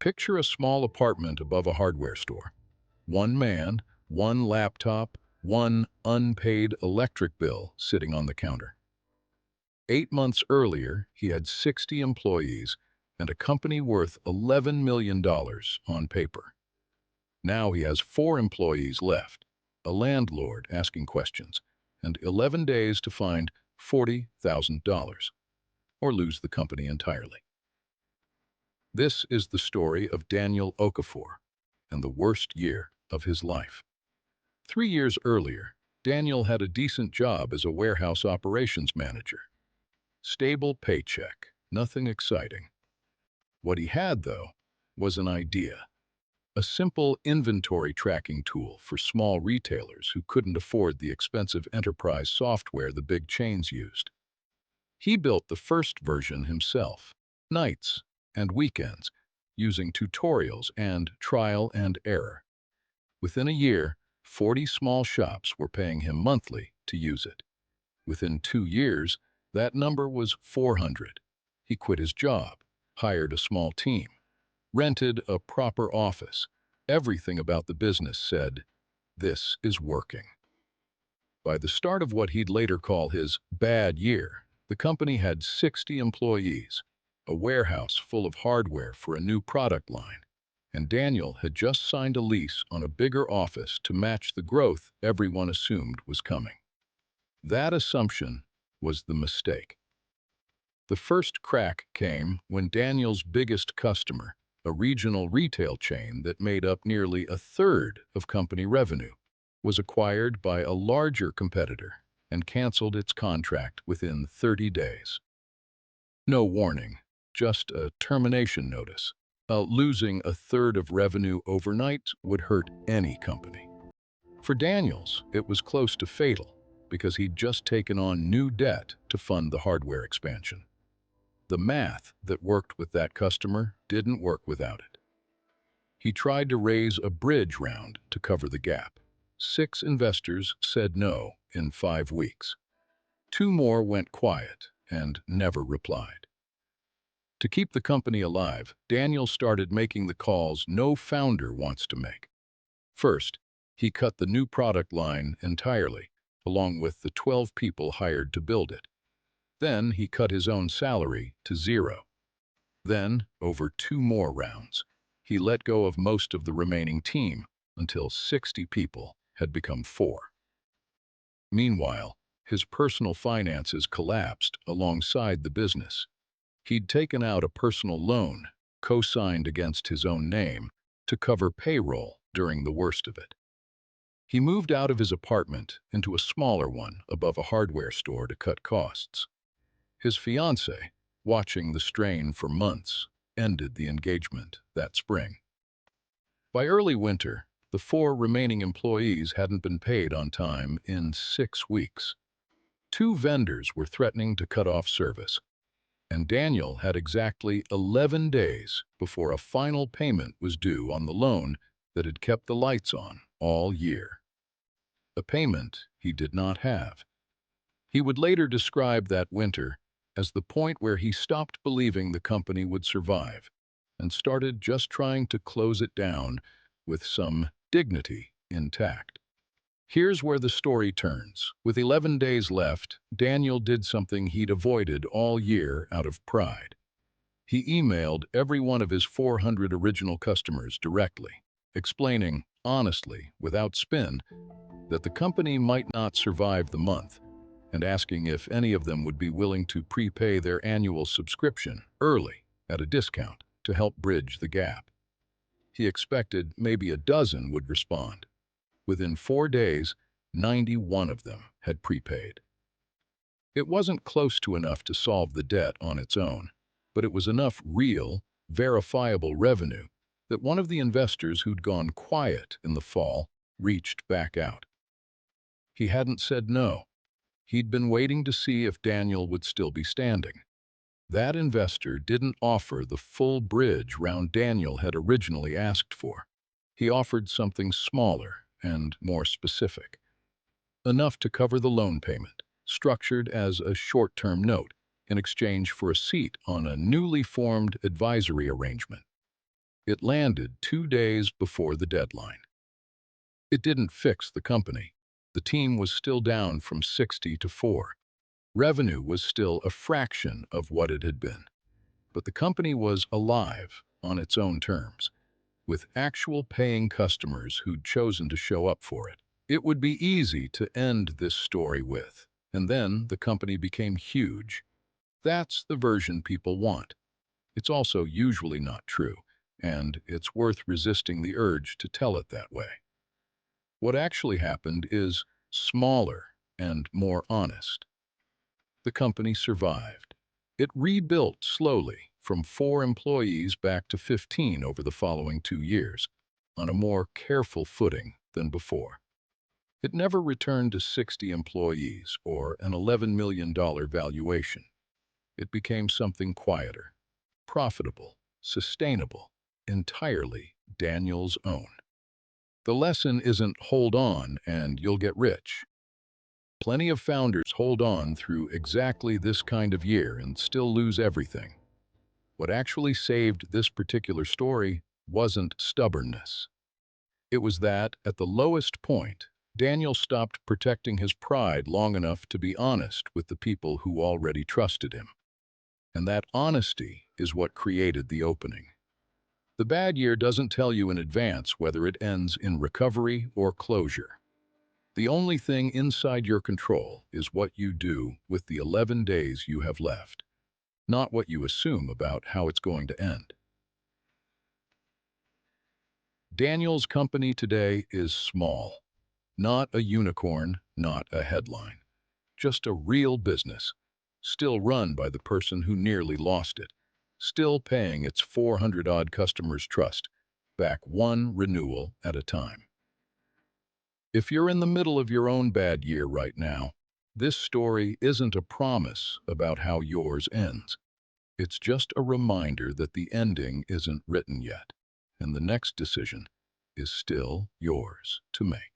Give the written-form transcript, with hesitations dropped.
Picture a small apartment above a hardware store. One man, one laptop, one unpaid electric bill sitting on the counter. 8 months earlier, he had 60 employees and a company worth $11 million on paper. Now he has 4 employees left, a landlord asking questions, and 11 days to find $40,000 or lose the company entirely. This is the story of Daniel Okafor and the worst year of his life. 3 years earlier, Daniel had a decent job as a warehouse operations manager. Stable paycheck, nothing exciting. What he had, though, was an idea. A simple inventory tracking tool for small retailers who couldn't afford the expensive enterprise software the big chains used. He built the first version himself, nights and weekends, using tutorials and trial and error. Within a year, 40 small shops were paying him monthly to use it. Within 2 years, that number was 400. He quit his job, hired a small team, rented a proper office. Everything about the business said, "This is working." By the start of what he'd later call his bad year, the company had 60 employees, a warehouse full of hardware for a new product line, and Daniel had just signed a lease on a bigger office to match the growth everyone assumed was coming. That assumption was the mistake. The first crack came when Daniel's biggest customer, a regional retail chain that made up nearly a third of company revenue, was acquired by a larger competitor and canceled its contract within 30 days. No warning, just a termination notice. Losing a third of revenue overnight would hurt any company. For Daniels, it was close to fatal because he'd just taken on new debt to fund the hardware expansion. The math that worked with that customer didn't work without it. He tried to raise a bridge round to cover the gap. 6 investors said no in 5 weeks. 2 more went quiet and never replied. To keep the company alive, Daniel started making the calls no founder wants to make. First, he cut the new product line entirely, along with the 12 people hired to build it. Then he cut his own salary to 0. Then, over 2 more rounds, he let go of most of the remaining team until 60 people had become 4. Meanwhile, his personal finances collapsed alongside the business. He'd taken out a personal loan, co-signed against his own name, to cover payroll during the worst of it. He moved out of his apartment into a smaller one above a hardware store to cut costs. His fiancée, watching the strain for months, ended the engagement that spring. By early winter, the 4 remaining employees hadn't been paid on time in 6 weeks. 2 vendors were threatening to cut off service, and Daniel had exactly 11 days before a final payment was due on the loan that had kept the lights on all year. A payment he did not have. He would later describe that winter as the point where he stopped believing the company would survive and started just trying to close it down with some dignity intact. Here's where the story turns. With 11 days left, Daniel did something he'd avoided all year out of pride. He emailed every one of his 400 original customers directly, explaining, honestly, without spin, that the company might not survive the month, and asking if any of them would be willing to prepay their annual subscription early at a discount to help bridge the gap. He expected maybe a dozen would respond. Within 4 days, 91 of them had prepaid. It wasn't close to enough to solve the debt on its own, but it was enough real, verifiable revenue that one of the investors who'd gone quiet in the fall reached back out. He hadn't said no. He'd been waiting to see if Daniel would still be standing. That investor didn't offer the full bridge round Daniel had originally asked for. He offered something smaller and more specific. Enough to cover the loan payment, structured as a short-term note in exchange for a seat on a newly formed advisory arrangement. It landed 2 days before the deadline. It didn't fix the company. The team was still down from 60 to 4. Revenue was still a fraction of what it had been. But the company was alive on its own terms, with actual paying customers who'd chosen to show up for it. It would be easy to end this story with, and then the company became huge. That's the version people want. It's also usually not true, and it's worth resisting the urge to tell it that way. What actually happened is smaller and more honest. The company survived. It rebuilt slowly from 4 employees back to 15 over the following 2 years, on a more careful footing than before. It never returned to 60 employees or an $11 million valuation. It became something quieter, profitable, sustainable, entirely Daniel's own. The lesson isn't hold on and you'll get rich. Plenty of founders hold on through exactly this kind of year and still lose everything. What actually saved this particular story wasn't stubbornness. It was that, at the lowest point, Daniel stopped protecting his pride long enough to be honest with the people who already trusted him. And that honesty is what created the opening. The bad year doesn't tell you in advance whether it ends in recovery or closure. The only thing inside your control is what you do with the 11 days you have left, not what you assume about how it's going to end. Daniel's company today is small, not a unicorn, not a headline, just a real business, still run by the person who nearly lost it, still paying its 400-odd customers' trust, back one renewal at a time. If you're in the middle of your own bad year right now, this story isn't a promise about how yours ends. It's just a reminder that the ending isn't written yet, and the next decision is still yours to make.